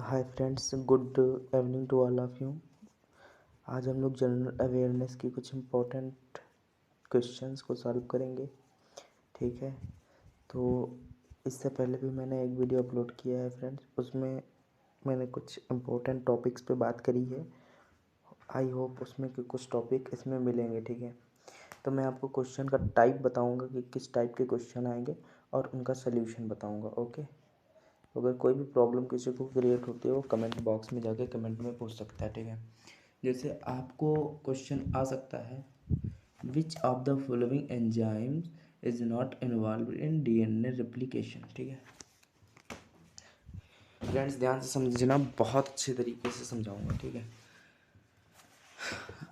Hi friends, good evening to all of you. आज हम लोग जनरल अवेयरनेस की कुछ इम्पोर्टेंट क्वेश्चंस को सॉल्व करेंगे। ठीक है, तो इससे पहले भी मैंने एक वीडियो अपलोड किया है फ्रेंड्स, उसमें मैंने कुछ इम्पोर्टेंट टॉपिक्स पे बात करी है। आई होप उसमें के कुछ टॉपिक इसमें मिलेंगे। ठीक है, तो मैं आपको क्वेश्चन का टाइप बताऊंगा कि किस टाइप के क्वेश्चन आएंगे और उनका सल्यूशन बताऊंगा। ओके, अगर कोई भी प्रॉब्लम किसी को क्रिएट होती है वो कमेंट बॉक्स में जाके कमेंट में पूछ सकता है। ठीक है, जैसे आपको क्वेश्चन आ सकता है, विच of the following enzymes is not involve in DNA replication. ठीक है फ्रेंड्स, ध्यान से समझना, बहुत अच्छे तरीके से समझाऊंगा। ठीक है,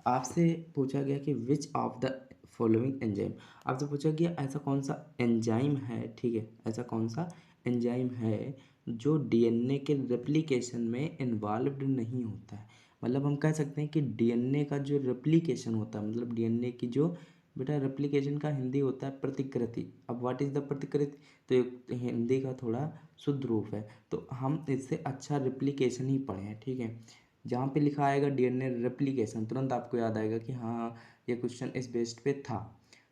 आपसे पूछा गया कि विच ऑफ द फॉलोइंग एंजाइम, आपसे पूछा गया ऐसा कौन सा एंजाइम है। ठीक है, ऐसा कौन सा एंजाइम है जो डीएनए के रेप्लिकेशन में इन्वॉल्व्ड नहीं होता है। मतलब हम कह सकते हैं कि डीएनए का जो रेप्लिकेशन होता है, मतलब डीएनए की जो बेटा रेप्लिकेशन का हिंदी होता है प्रतिकृति। अब व्हाट इज़ द प्रतिकृति, तो ये हिंदी का थोड़ा शुद्ध रूप है, तो हम इससे अच्छा रेप्लिकेशन ही पढ़े हैं। ठीक है, जहाँ पे लिखा आएगा डीएनए रेप्लिकेशन, तुरंत आपको याद आएगा कि हाँ ये क्वेश्चन इस बेस्ड पे था।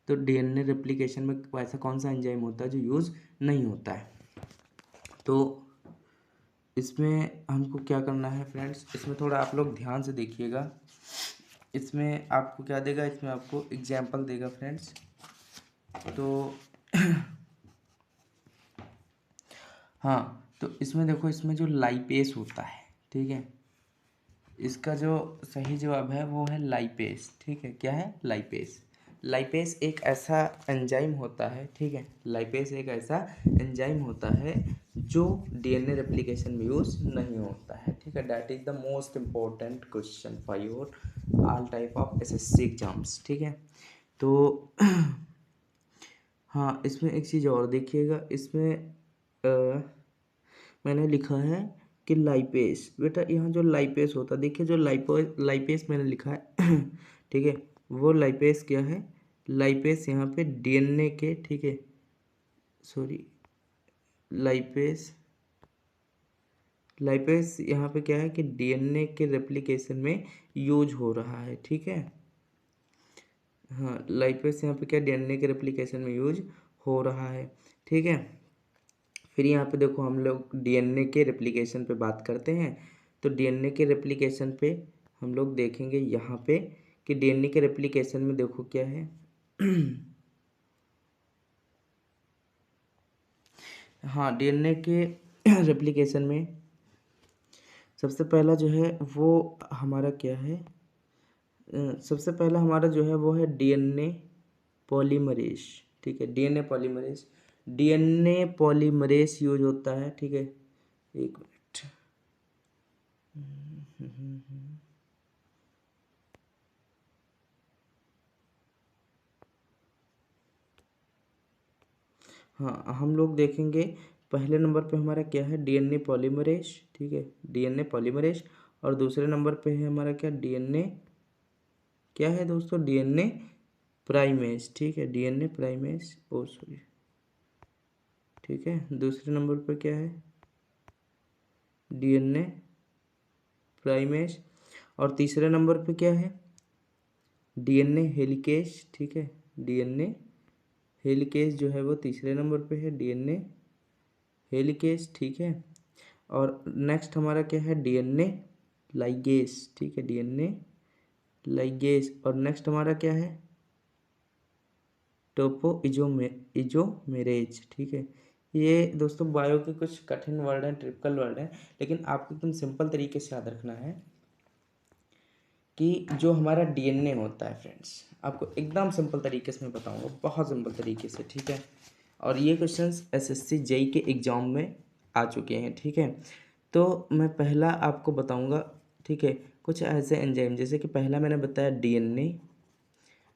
तो डीएनए रेप्लिकेशन में ऐसा कौन सा एंजाइम होता है जो यूज़ नहीं होता है। तो इसमें हमको क्या करना है फ्रेंड्स, इसमें थोड़ा आप लोग ध्यान से देखिएगा। इसमें आपको क्या देगा, इसमें आपको एग्जाम्पल देगा फ्रेंड्स। तो हाँ, तो इसमें देखो, इसमें जो लाइपेस होता है, ठीक है, इसका जो सही जवाब है वो है लाइपेस। ठीक है, क्या है, लाइपेस। लाइपेस एक ऐसा एंजाइम होता है, ठीक है, लाइपेस एक ऐसा एंजाइम होता है जो डीएनए रेप्लिकेशन में यूज नहीं होता है। ठीक है, that is the most important question for your all type of SSC exams. ठीक है, तो हाँ, इसमें एक चीज़ और देखिएगा, इसमें मैंने लिखा है कि लाइपेस, बेटा यहाँ जो लाइपेस होता है, देखिए जो लाइपेस मैंने लिखा है ठीक है, वो लाइपेस क्या है, लाइपेस यहाँ पे डीएनए के, ठीक है, सॉरी, लाइपेस लाइपेस यहाँ पे क्या है कि डीएनए के रेप्लिकेशन में यूज हो रहा है। ठीक है, हाँ, लाइपेस यहाँ पे क्या डीएनए के रेप्लिकेशन में यूज हो रहा है। ठीक है, फिर यहाँ पे देखो, हम लोग डीएनए के रेप्लिकेशन पे बात करते हैं। तो डीएनए के रेप्लिकेशन पे हम लोग देखेंगे यहाँ पे कि डीएनए के रेप्लिकेशन में देखो क्या है हाँ, डीएनए के रेप्लिकेशन में सबसे पहला जो है वो हमारा क्या है, सबसे पहला हमारा जो है वो है डीएनए पॉलीमरेज। ठीक है, डीएनए पॉलीमरेज यूज होता है। ठीक है, एक मिनट, हाँ, हम लोग देखेंगे पहले नंबर पे हमारा क्या है, डीएनए पॉलीमरेज। ठीक है, डीएनए पॉलीमरेज, और दूसरे नंबर पे है हमारा क्या, डीएनए, क्या है दोस्तों, डीएनए प्राइमेज। ठीक है, डीएनए प्राइमेज, ओ सॉरी, ठीक है, दूसरे नंबर पे क्या है, डीएनए प्राइमेज, और तीसरे नंबर पे क्या है, डीएनए हेलिकेज। ठीक है, डीएनए हेलिकेज जो है वो तीसरे नंबर पे है, डीएनए हेलिकेज। ठीक है, और नेक्स्ट हमारा क्या है, डीएनए लाइगेज। ठीक है, डीएनए लाइगेज, और नेक्स्ट हमारा क्या है, टोपो इजोमेरेज। ठीक है, ये दोस्तों बायो के कुछ कठिन वर्ड हैं, ट्रिपिकल वर्ड हैं, लेकिन आपको एकदम सिंपल तरीके से याद रखना है कि जो हमारा डीएनए होता है फ्रेंड्स, आपको एकदम सिंपल तरीके से मैं बताऊंगा, बहुत सिंपल तरीके से। ठीक है, और ये क्वेश्चंस एसएससी जेई के एग्जाम में आ चुके हैं। ठीक है, तो मैं पहला आपको बताऊंगा। ठीक है, कुछ ऐसे एंजाइम, जैसे कि पहला मैंने बताया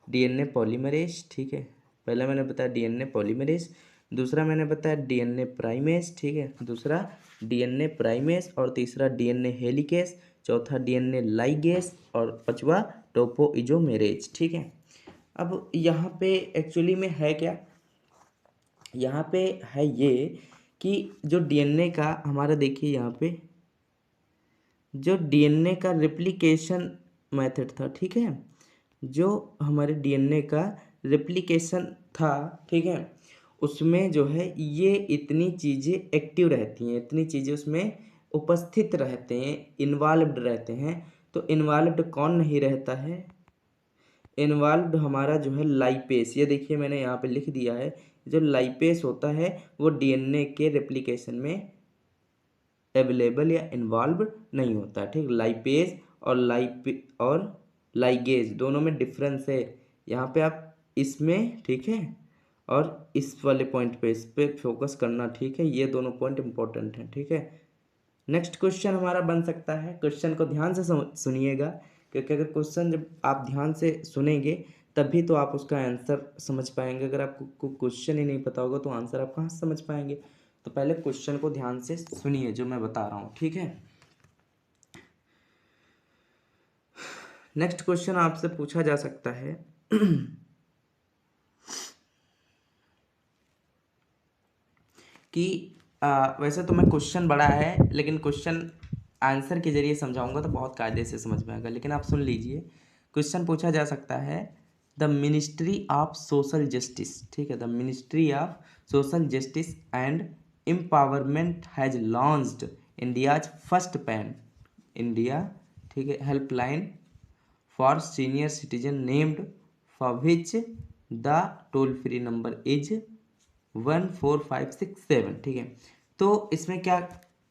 डीएनए पॉलीमरेज। ठीक है, पहला मैंने बताया डीएनए पॉलीमरेज, दूसरा मैंने बताया डीएनए प्राइमेज। ठीक है, दूसरा डीएनए प्राइमेज, और तीसरा डीएनए हेलिकेज, चौथा डीएनए लाइगेज, और पांचवा टोपो इजोमेरेज। ठीक है, अब यहाँ पे एक्चुअली में है क्या, यहाँ पे है ये कि जो डीएनए का हमारा, देखिए यहाँ पे जो डीएनए का रेप्लिकेशन मेथड था, ठीक है, जो हमारे डीएनए का रेप्लिकेशन था, ठीक है, उसमें जो है ये इतनी चीज़ें एक्टिव रहती हैं, इतनी चीज़ें उसमें उपस्थित रहते हैं, इन्वॉल्व्ड रहते हैं। तो इन्वॉल्व्ड कौन नहीं रहता है? इन्वॉल्व्ड हमारा जो है लाइपेस, ये देखिए मैंने यहाँ पे लिख दिया है, जो लाइपेस होता है वो डीएनए के रेप्लिकेशन में अवेलेबल या इन्वॉल्व नहीं होता, ठीक। लाइपेज और लाइगेज दोनों में डिफरेंस है, यहाँ पे आप इसमें, ठीक है, और इस वाले पॉइंट पे, इस पे फोकस करना, ठीक है, ये दोनों पॉइंट इंपॉर्टेंट हैं, ठीक है। नेक्स्ट क्वेश्चन हमारा बन सकता है, क्वेश्चन को ध्यान से सुनिएगा, क्योंकि अगर क्वेश्चन जब आप ध्यान से सुनेंगे तभी तो आप उसका आंसर समझ पाएंगे। अगर आपको क्वेश्चन ही नहीं पता होगा तो आंसर आप कहाँ से समझ पाएंगे? तो पहले क्वेश्चन को ध्यान से सुनिए जो मैं बता रहा हूँ, ठीक है। नेक्स्ट क्वेश्चन आपसे पूछा जा सकता है कि वैसे तो मैं क्वेश्चन बड़ा है, लेकिन क्वेश्चन आंसर के जरिए समझाऊंगा तो बहुत कायदे से समझ में आएगा, लेकिन आप सुन लीजिए। क्वेश्चन पूछा जा सकता है, the ministry of social justice, ठीक है, the ministry of social justice and empowerment has launched India's first pan India, ठीक है, helpline for senior citizen named for which the toll free number is 14567, ठीक है। तो इसमें क्या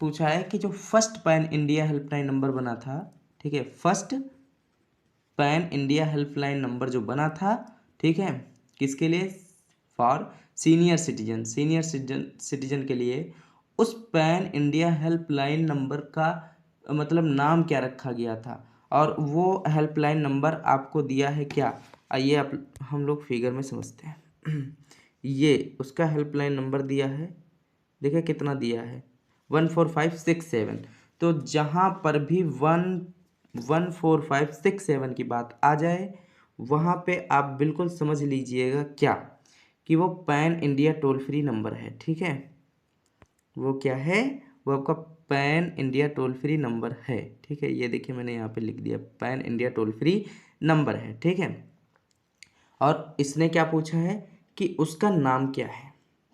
पूछा है कि जो first pan India helpline number बना था, ठीक है, first pan India helpline number जो बना था, ठीक है, किसके लिए? फॉर सीनियर सिटीजन के लिए। उस पैन इंडिया हेल्पलाइन नंबर का मतलब नाम क्या रखा गया था, और वो हेल्पलाइन नंबर आपको दिया है क्या? आइए आप हम लोग फिगर में समझते हैं। ये उसका हेल्पलाइन नंबर दिया है, देखिए कितना दिया है, 14567। तो जहाँ पर भी 14567 की बात आ जाए वहाँ पे आप बिल्कुल समझ लीजिएगा क्या, कि वो pan India toll free number है, ठीक है। वो क्या है? वो आपका pan India toll free number है, ठीक है। ये देखिए मैंने यहाँ पे लिख दिया, pan India toll free number है, ठीक है। और इसने क्या पूछा है कि उसका नाम क्या है,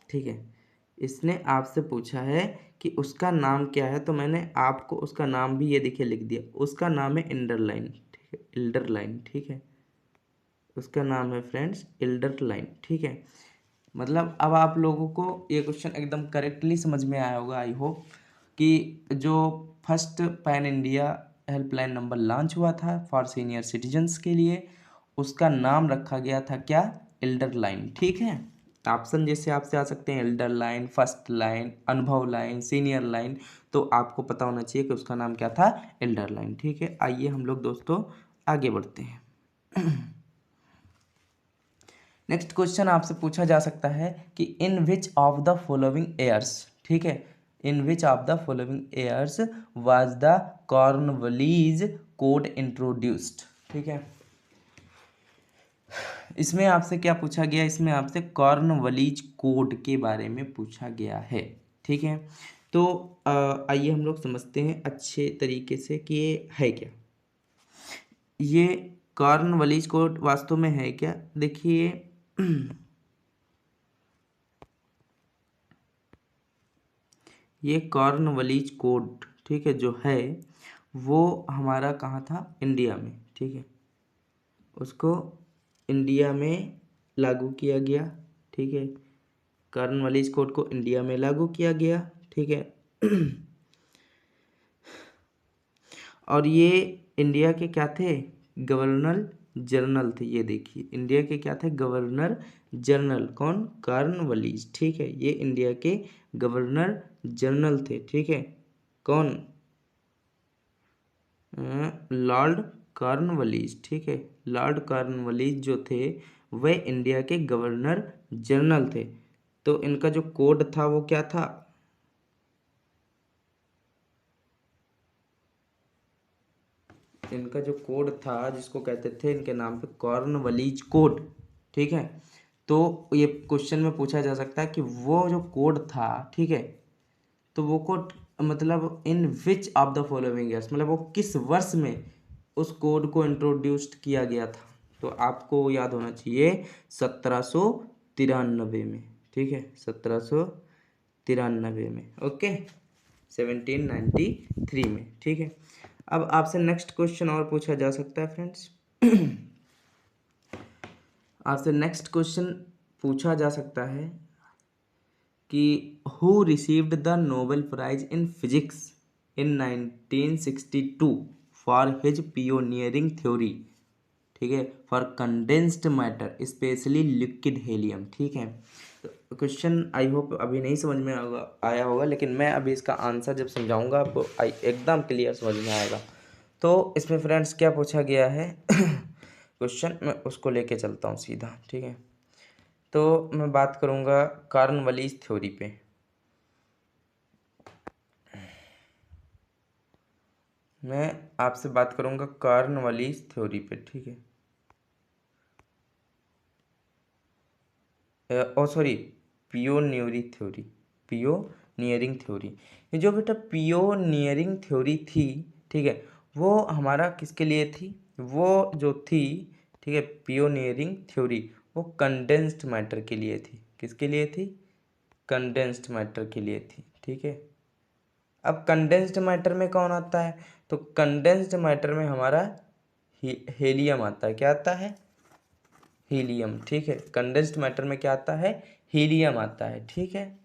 ठीक है। इसने आपसे पूछा है कि उसका नाम क्या है, तो मैंने आपको उसका नाम भी ये देखिए लिख दिया, उसका नाम है इल्डरलाइन, ठीक है, इल्डरलाइन, ठीक है। उसका नाम है फ्रेंड्स इल्डरलाइन, ठीक है। मतलब अब आप लोगों को ये क्वेश्चन एकदम करेक्टली समझ में आया होगा, आई होप, कि जो first pan India helpline number launch हुआ था फॉर सीनियर सिटीजन्स के लिए, उसका नाम रखा गया था क्या? एल्डर लाइन, ठीक है। ऑप्शन जैसे आपसे आ सकते हैं एल्डर लाइन, फर्स्ट लाइन, अनुभव लाइन, सीनियर लाइन, तो आपको पता होना चाहिए कि उसका नाम क्या था? एल्डर लाइन, ठीक है। आइए हम लोग दोस्तों आगे बढ़ते हैं। नेक्स्ट क्वेश्चन आपसे पूछा जा सकता है कि in which of the following years, ठीक है, in which of the following years was the Cornwallis code introduced, ठीक है। इसमें आपसे क्या पूछा गया? इसमें आपसे कॉर्नवालिस कोड के बारे में पूछा गया है, ठीक है। तो आइए हम लोग समझते हैं अच्छे तरीके से कि ये है क्या। ये कॉर्नवालिस कोड वास्तव में है क्या? देखिए ये कॉर्नवालिस कोड, ठीक है, जो है वो हमारा कहाँ था? इंडिया में, ठीक है। उसको इंडिया में लागू किया गया, ठीक है। कॉर्नवालिस कोड को इंडिया में लागू किया गया, ठीक है। और ये इंडिया के क्या थे? गवर्नर जनरल थे। ये देखिए इंडिया के क्या थे? Governor general. कौन? कॉर्नवालिस, ठीक है। ये इंडिया के गवर्नर जनरल थे, ठीक है। कौन? लॉर्ड कॉर्नवालिस, ठीक है। लॉर्ड कॉर्नवालिस जो थे वह इंडिया के गवर्नर जनरल थे। तो इनका जो कोड था वो क्या था? इनका जो कोड था जिसको कहते थे इनके नाम पे कॉर्नवालिस कोड, ठीक है। तो ये क्वेश्चन में पूछा जा सकता है कि वो जो कोड था, ठीक है, तो वो कोड मतलब in which of the following years, मतलब वो किस वर्ष में उस कोड को इंट्रोड्यूस्ड किया गया था। तो आपको याद होना चाहिए 1793 में, ठीक है, 1793 में, ओके, 1793 में, ठीक है। अब आपसे नेक्स्ट क्वेश्चन और पूछा जा सकता है फ्रेंड्स। आपसे नेक्स्ट क्वेश्चन पूछा जा सकता है कि who received the Nobel prize in physics in 1962 for his pioneering theory, ठीक है, for condensed matter specially liquid helium, ठीक है। तो क्वेश्चन आई होप अभी नहीं समझ में आया होगा, लेकिन मैं अभी इसका आंसर जब समझाऊंगा आपको एकदम क्लियर समझ में आएगा। तो इसमें फ्रेंड्स क्या पूछा गया है क्वेश्चन, मैं उसको लेके चलता हूँ सीधा, ठीक है। तो मैं बात करूँगा कार्नवालिस थ्योरी पे। मैं आपसे बात करूँगा कार्नवालिस थ्योरी पे, ठीक है। ओ सॉरी, पियोनियरिंग थ्योरी। ये जो बेटा पियोनियरिंग थ्योरी थी, ठीक है, वो हमारा किसके लिए थी, वो जो थी, ठीक है, पियोनियरिंग थ्योरी वो कंडेंस्ड मैटर के लिए थी। किसके लिए थी? कंडेंस्ड मैटर के लिए थी, ठीक है। अब कंडेंस्ड मैटर में कौन आता है? तो कंडेंस्ड मैटर में हमारा हीलियम आता है। क्या आता है? हीलियम, ठीक है। कंडेंस्ड मैटर में क्या आता है? हीलियम आता है, ठीक है।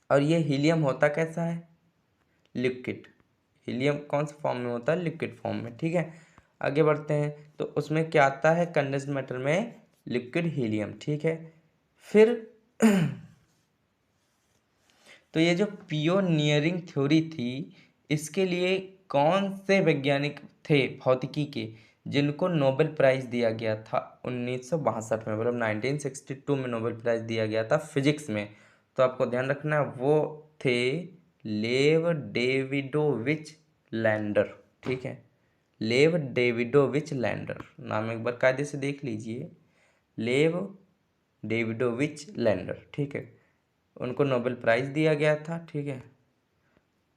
और ये हीलियम होता कैसा है? लिक्विड। हीलियम कौन से फॉर्म में होता है? लिक्विड फॉर्म में, ठीक है। आगे बढ़ते हैं, तो उसमें क्या आता है? कंडेंस्ड मैटर में लिक्विड हीलियम, ठीक है। फिर तो ये जो पियोनियरिंग थ्योरी थी, इसके लिए कौन से वैज्ञानिक थे भौतिकी के जिनको नोबेल प्राइज दिया गया था 1962 में, मतलब 1962 में नोबेल प्राइज दिया गया था फिजिक्स में। तो आपको ध्यान रखना, वो थे लेव डेविडोविच लैंडर, ठीक है। लेव डेविडोविच लैंडर नाम एक बार कायदे से देख लीजिए, लेव डेविडोविच लैंडर, ठीक है। उनको नोबेल प्राइज़ दिया गया था, ठीक है,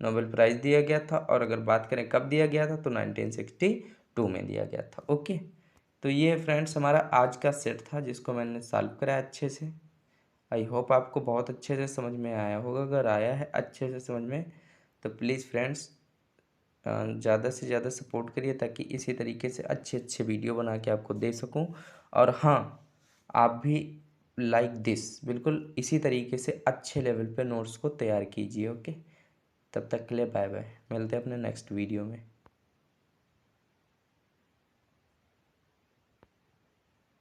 नोबेल प्राइज़ दिया गया था। और अगर बात करें कब दिया गया था, तो 1962 में दिया गया था, ओके। तो ये फ्रेंड्स हमारा आज का सेट था जिसको मैंने सॉल्व कराया अच्छे से। आई होप आपको बहुत अच्छे से समझ में आया होगा। अगर आया है अच्छे से समझ में, तो प्लीज़ फ्रेंड्स ज़्यादा से ज़्यादा सपोर्ट करिए, ताकि इसी तरीके से अच्छे अच्छे वीडियो बना के आपको दे सकूं। और हाँ, आप भी लाइक दिस बिल्कुल इसी तरीके से अच्छे लेवल पे नोट्स को तैयार कीजिए, ओके। तब तक के लिए बाय बाय, मिलते हैं अपने नेक्स्ट वीडियो में।